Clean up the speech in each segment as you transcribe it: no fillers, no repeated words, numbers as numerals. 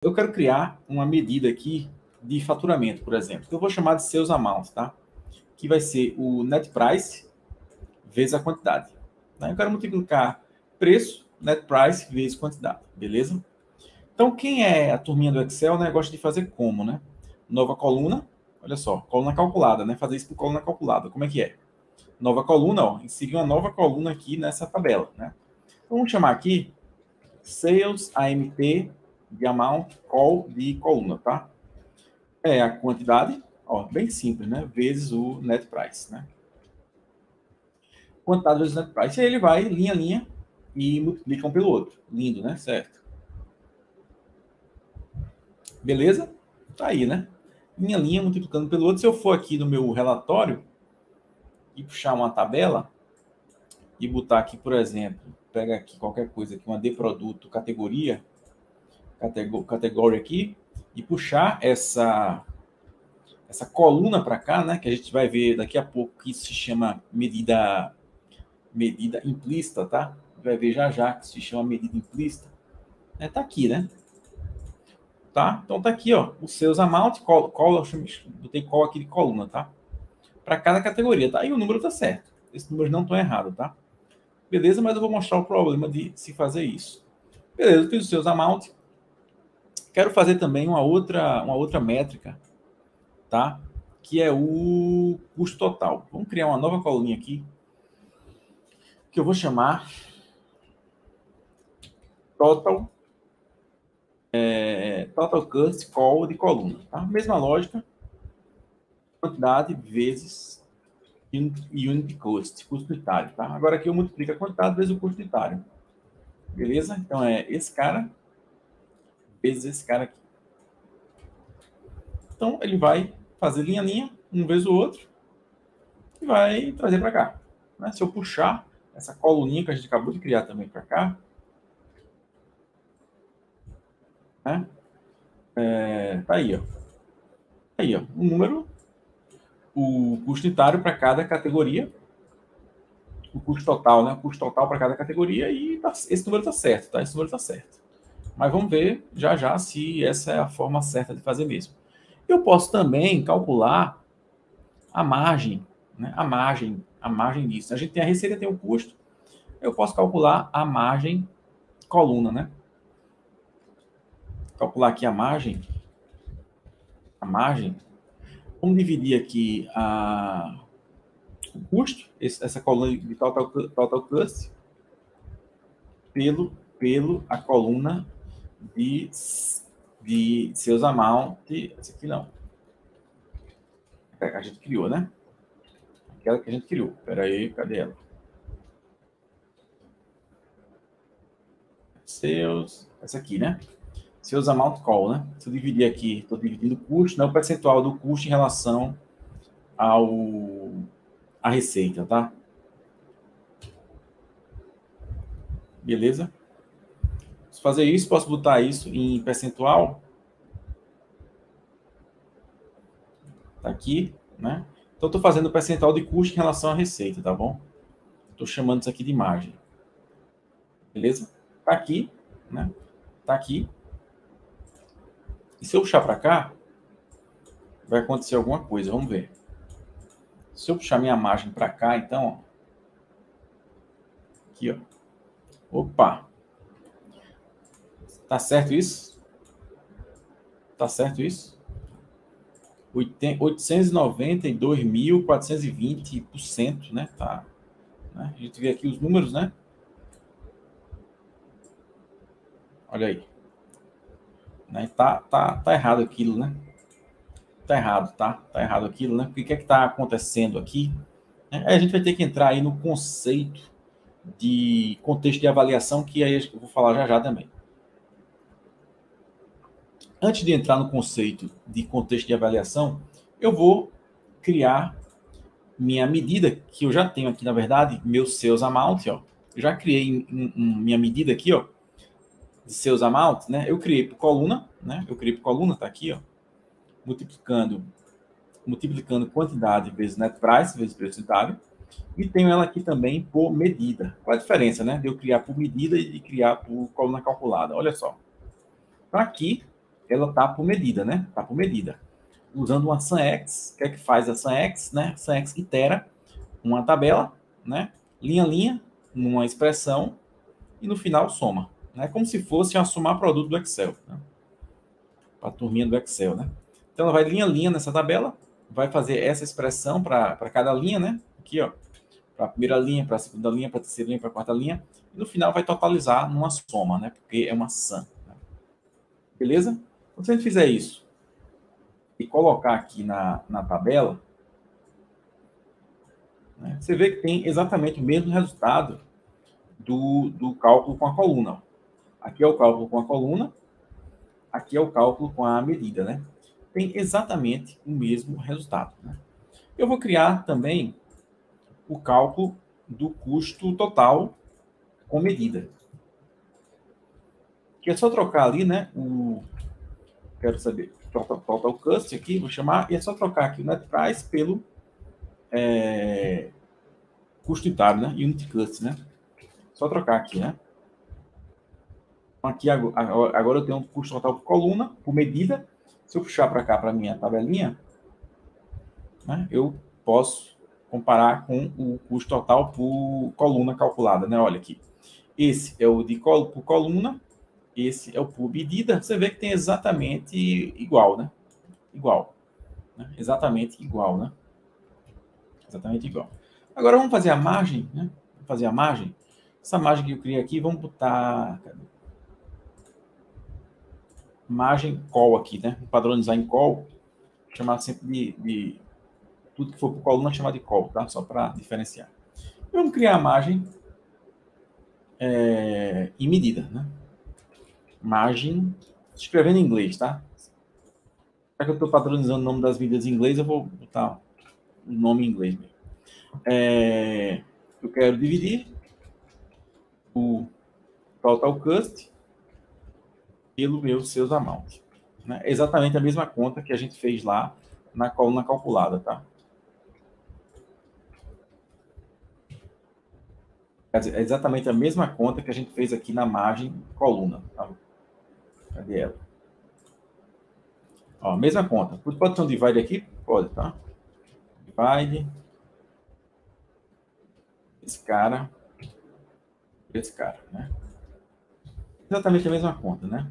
Eu quero criar uma medida aqui de faturamento, por exemplo, que eu vou chamar de sales amount, tá? Que vai ser o net price vezes a quantidade. Tá? Eu quero multiplicar preço, net price vezes quantidade, beleza? Então, quem é a turminha do Excel, né, gosta de fazer como, né? Nova coluna, olha só, coluna calculada, né? Fazer isso por coluna calculada, como é que é? Nova coluna, ó, inserir uma nova coluna aqui nessa tabela, né? Então, vamos chamar aqui Sales AMT de amount call de coluna, tá? É a quantidade, ó, bem simples, né? Vezes o net price, né? Quantidade vezes net price. E aí ele vai linha a linha e multiplica um pelo outro. Lindo, né? Certo. Beleza? Tá aí, né? Linha a linha multiplicando pelo outro. Se eu for aqui no meu relatório e puxar uma tabela e botar aqui, por exemplo, pega aqui qualquer coisa aqui, uma de produto, categoria aqui, e puxar essa coluna para cá, né, que a gente vai ver daqui a pouco, que isso se chama medida implícita, tá? Vai ver já já que se chama medida implícita. Tá aqui, né? Tá? Então tá aqui, ó, os seus amount, botei call aqui de coluna, tá? Para cada categoria, tá? E o número tá certo. Esses números não estão errados, tá? Beleza, mas eu vou mostrar o problema de se fazer isso. Beleza, eu fiz os seus amount. Quero fazer também uma outra métrica, tá? Que é o custo total. Vamos criar uma nova coluninha aqui, que eu vou chamar total cost call de coluna, tá? Mesma lógica, quantidade vezes unit cost, custo unitário, tá? Agora aqui eu multiplico a quantidade vezes o custo unitário. Beleza? Então é esse cara vezes esse cara aqui. Então ele vai fazer linha a linha, um vezes o outro, e vai trazer para cá. Né? Se eu puxar essa coluninha que a gente acabou de criar também para cá, né? Tá aí, ó. Tá aí, ó. O número, o custo unitário para cada categoria, o custo total, né? O custo total para cada categoria, e esse número tá certo, tá? Esse número tá certo. Mas vamos ver já já se essa é a forma certa de fazer mesmo. Eu posso também calcular a margem, né? A margem disso. A gente tem a receita, tem o custo. Eu posso calcular a margem coluna, né? Calcular aqui a margem. Vamos dividir aqui o custo, essa coluna de total cost, pelo a coluna de seus amount. Essa aqui não. A gente criou, né? Aquela que a gente criou. Espera aí, cadê ela? Essa aqui, né? Seus amount call, né? Se eu dividir aqui, estou dividindo o custo, né? O percentual do custo em relação à receita, tá? Beleza? Se fazer isso, posso botar isso em percentual. Tá aqui, né? Então, estou fazendo o percentual de custo em relação à receita, tá bom? Estou chamando isso aqui de margem. Beleza? Tá aqui, né? Tá aqui. E se eu puxar para cá, vai acontecer alguma coisa. Vamos ver. Se eu puxar minha margem para cá, então, ó. Aqui, ó. Opa! Tá certo isso? Tá certo isso? 892.420%, né? Tá. Né? A gente vê aqui os números, né? Olha aí. Né? Tá errado aquilo, né? Tá errado, tá? Tá errado aquilo, né? O que é que tá acontecendo aqui? Aí a gente vai ter que entrar aí no conceito de contexto de avaliação, que aí eu vou falar já já também. Antes de entrar no conceito de contexto de avaliação, eu vou criar minha medida, que eu já tenho aqui, na verdade, meu sales amount, ó. Eu já criei minha medida aqui, ó, de sales amount, né? Eu criei por coluna, né? Tá aqui, ó, multiplicando quantidade vezes net price, vezes preço unitário, e tenho ela aqui também por medida. Qual a diferença, né? De eu criar por medida e de criar por coluna calculada? Olha só. Tá aqui, ela tá por medida, né? Tá por medida. Usando uma SunX, o que é que faz a SunX, né? SunX itera uma tabela, né? Linha a linha, numa expressão, e no final soma. É como se fosse uma somar produto do Excel, né? Para a turminha do Excel, né? Então ela vai linha a linha nessa tabela, vai fazer essa expressão para cada linha, né? Aqui, ó, para a primeira linha, para a segunda linha, para a terceira linha, para a quarta linha, e no final vai totalizar numa soma, né? Porque é uma sum. Né? Beleza? Então, se a gente fizer isso e colocar aqui na tabela, né? Você vê que tem exatamente o mesmo resultado do cálculo com a coluna. Aqui é o cálculo com a coluna, aqui é o cálculo com a medida, né? Tem exatamente o mesmo resultado. Né? Eu vou criar também o cálculo do custo total com medida. Que é só trocar ali, né? Quero saber, total cost aqui, vou chamar, e é só trocar aqui o net price pelo custo unitário, né? Unit cost, né? Só trocar aqui, né? Aqui agora eu tenho um custo total por coluna, por medida. Se eu puxar para cá, para a minha tabelinha, né, eu posso comparar com o custo total por coluna calculada, né? Olha aqui. Esse é o de por coluna, esse é o por medida. Você vê que tem exatamente igual, né? Igual. Né? Exatamente igual, né? Exatamente igual. Agora vamos fazer a margem, né? Vamos fazer a margem. Essa margem que eu criei aqui, vamos botar... margem call aqui, né? Padronizar em call, chamar sempre de tudo que for por coluna chamar de call, tá? Só para diferenciar. Vamos criar a margem em medida, né? Margem, escrevendo em inglês, tá? Já que eu estou padronizando o nome das medidas em inglês, eu vou botar o nome em inglês mesmo. Eu quero dividir o total cost pelo meu sales amount. Né? Exatamente a mesma conta que a gente fez lá na coluna calculada, tá? Quer dizer, é exatamente a mesma conta que a gente fez aqui na margem coluna. Tá? Cadê ela? Ó, mesma conta. Pode ter um divide aqui? Pode, tá? Divide. Esse cara, né? Exatamente a mesma conta, né?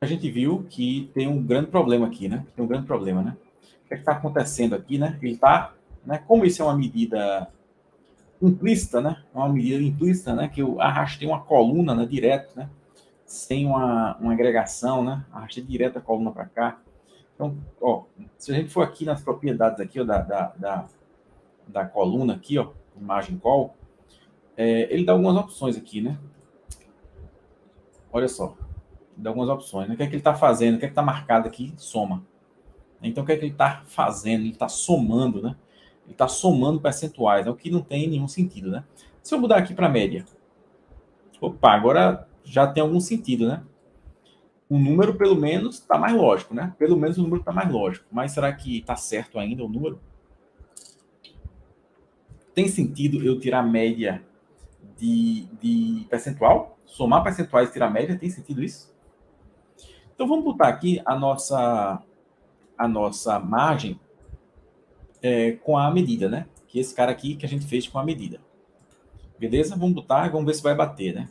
A gente viu que tem um grande problema aqui, né? Tem um grande problema, né? O que é está acontecendo aqui, né? Ele está, né? Como isso é uma medida implícita, né? Uma medida implícita, né? Que eu arrastei uma coluna, né? Direto, né? Sem uma agregação, né? Arrastei direto a coluna para cá. Então, ó, se a gente for aqui nas propriedades aqui, ó, da coluna aqui, ó, imagem call, ele dá algumas opções aqui, né? Olha só, dá algumas opções, né? O que é que ele está fazendo? O que é que está marcado aqui? Soma. Então, o que é que ele está fazendo? Ele está somando, né? Ele está somando percentuais, é o que não tem nenhum sentido, né? Se eu mudar aqui para média, opa, agora já tem algum sentido, né? O número, pelo menos, está mais lógico, né? Pelo menos o número está mais lógico. Mas será que está certo ainda o número? Tem sentido eu tirar média de percentual? Somar percentuais e tirar média? Tem sentido isso? Então, vamos botar aqui a nossa margem com a medida, né? Que esse cara aqui que a gente fez com a medida. Beleza? Vamos botar e vamos ver se vai bater, né?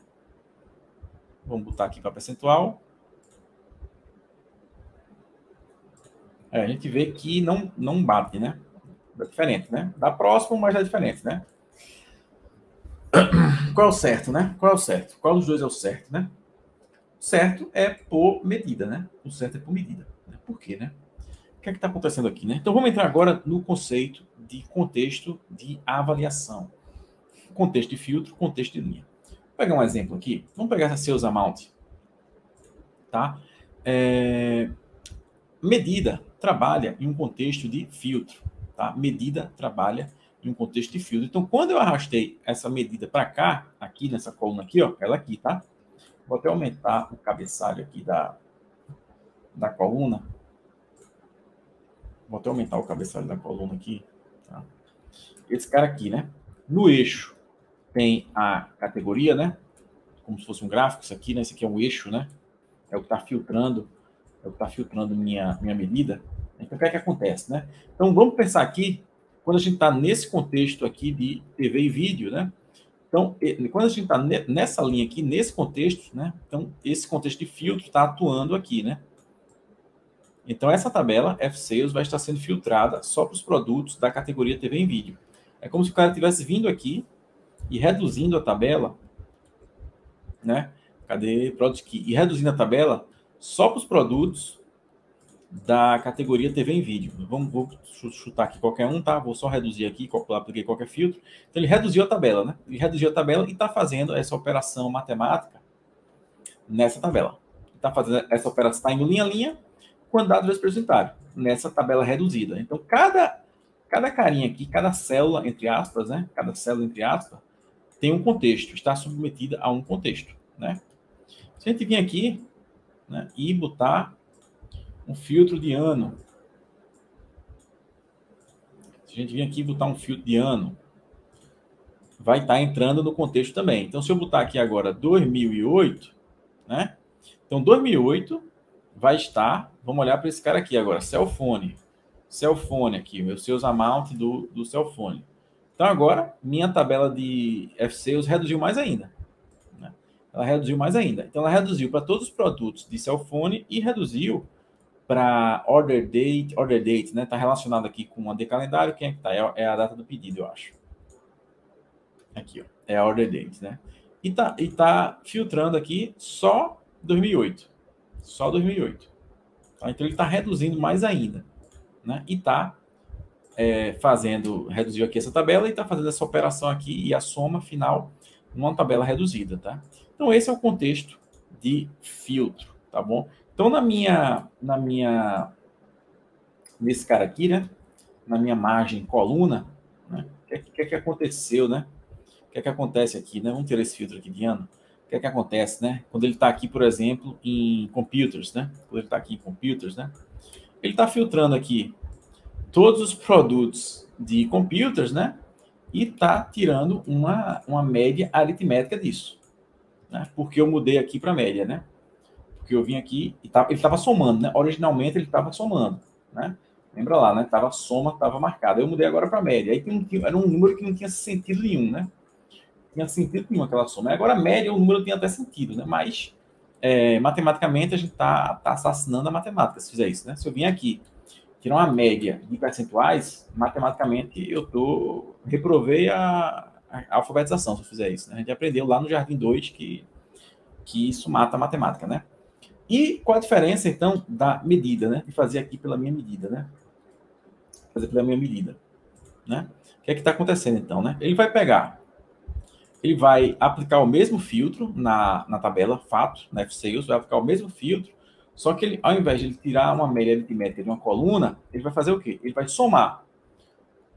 Vamos botar aqui para percentual. A gente vê que não bate, né? É diferente, né? Dá próximo, mas é diferente, né? Qual é o certo, né? Qual é o certo? Qual dos dois é o certo, né? O certo é por medida, né? O certo é por medida. Por quê, né? O que é que está acontecendo aqui, né? Então, vamos entrar agora no conceito de contexto de avaliação. Contexto de filtro, contexto de linha. Vou pegar um exemplo aqui. Vamos pegar essa sales amount. Tá? Medida trabalha em um contexto de filtro. Tá? Medida trabalha em um contexto de filtro. Então, quando eu arrastei essa medida para cá, aqui nessa coluna aqui, ó, ela aqui, tá? Vou até aumentar o cabeçalho aqui da coluna. Vou até aumentar o cabeçalho da coluna aqui. Tá? Esse cara aqui, né? No eixo tem a categoria, né? Como se fosse um gráfico, isso aqui, né? Esse aqui é um eixo, né? é o que está filtrando, minha medida. Então, o que é que acontece, né? Então, vamos pensar aqui, quando a gente está nesse contexto aqui de TV e vídeo, né? Então, quando a gente está nessa linha aqui, nesse contexto, né? Então, esse contexto de filtro está atuando aqui, né? Então, essa tabela F-Sales vai estar sendo filtrada só para os produtos da categoria TV em vídeo. É como se o cara tivesse vindo aqui e reduzindo a tabela, né? Cadê Product Key? E reduzindo a tabela só para os produtos da categoria TV em vídeo. Vou chutar aqui qualquer um, tá? Vou só reduzir aqui, apliquei qualquer filtro. Então, ele reduziu a tabela, né? Ele reduziu a tabela e está fazendo essa operação matemática nessa tabela. Está fazendo essa operação, está indo linha a linha, quantidade vezes percentuário, nessa tabela reduzida. Então, cada carinha aqui, cada célula, entre aspas, né? Cada célula, entre aspas, tem um contexto, está submetida a um contexto, né? Se a gente vir aqui, né, e botar um filtro de ano, se a gente vir aqui e botar um filtro de ano, vai estar entrando no contexto também. Então, se eu botar aqui agora 2008, né? Então, 2008 vai estar, vamos olhar para esse cara aqui agora, cellphone aqui, meu sales amount do cellphone. Então, agora, minha tabela de F-Sales reduziu mais ainda. Né? Ela reduziu mais ainda. Então, ela reduziu para todos os produtos de cellphone e reduziu para order date, né? Está relacionado aqui com a de calendário. Quem é que está? É a data do pedido, eu acho. Aqui, ó, é a order date, né? E tá filtrando aqui só 2008. Só 2008. Tá? Então, ele está reduzindo mais ainda. Né? E está reduziu aqui essa tabela e está fazendo essa operação aqui e a soma final numa tabela reduzida, tá? Então, esse é o contexto de filtro, tá bom? Então, nesse cara aqui, né? Na minha margem coluna, né? O que é que aconteceu, né? O que é que acontece aqui, né? Vamos tirar esse filtro aqui de ano. O que é que acontece, né? Quando ele está aqui, por exemplo, em computers, né? Quando ele está aqui em computers, né? Ele está filtrando aqui todos os produtos de computers, né? E está tirando uma média aritmética disso. Né? Porque eu mudei aqui para média, né? Porque eu vim aqui e ele estava somando, né? Originalmente ele estava somando, né? Lembra lá, né? Tava soma, estava marcada. Eu mudei agora para média. Aí era um número que não tinha sentido nenhum, né? Não tinha sentido nenhum aquela soma. Agora a média, o número tinha até sentido, né? Mas matematicamente a gente está assassinando a matemática se fizer isso, né? Se eu vim aqui tirar uma média de percentuais, matematicamente eu reprovei a alfabetização se eu fizer isso. Né? A gente aprendeu lá no Jardim 2 que isso mata a matemática, né? E qual a diferença, então, da medida, né? De fazer aqui pela minha medida, né? Fazer pela minha medida, né? O que é que está acontecendo, então, né? Ele vai aplicar o mesmo filtro na tabela fato, na F-Sales, vai aplicar o mesmo filtro, só que ele, ao invés de ele tirar uma média aritmética de uma coluna, ele vai fazer o quê? Ele vai somar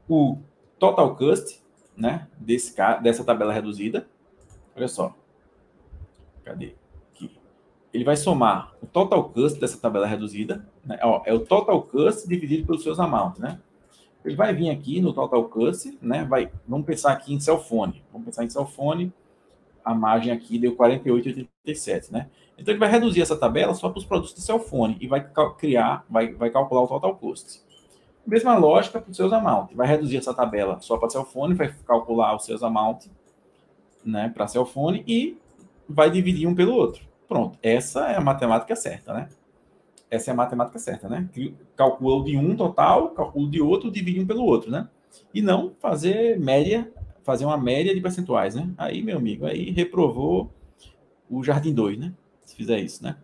o total cost, né, dessa tabela reduzida. Olha só. Cadê? Aqui. Ele vai somar o total cost dessa tabela reduzida. Né? Ó, é o total cost dividido pelos seus amounts, né? Ele vai vir aqui no total cost, né? Vamos pensar aqui em cellphone. Vamos pensar em cellphone. A margem aqui deu 48,87, né? Então, ele vai reduzir essa tabela só para os produtos de cellphone e vai calcular o total cost. Mesma lógica para os seus amount. Vai reduzir essa tabela só para cellphone, vai calcular os seus amount, né, para cellphone e vai dividir um pelo outro. Pronto. Essa é a matemática certa, né? Essa é a matemática certa, né? Calcula o de um total, calcula o de outro, divide um pelo outro, né? E não fazer uma média de percentuais, né? Aí, meu amigo, aí reprovou o Jardim 2, né? Se fizer isso, né?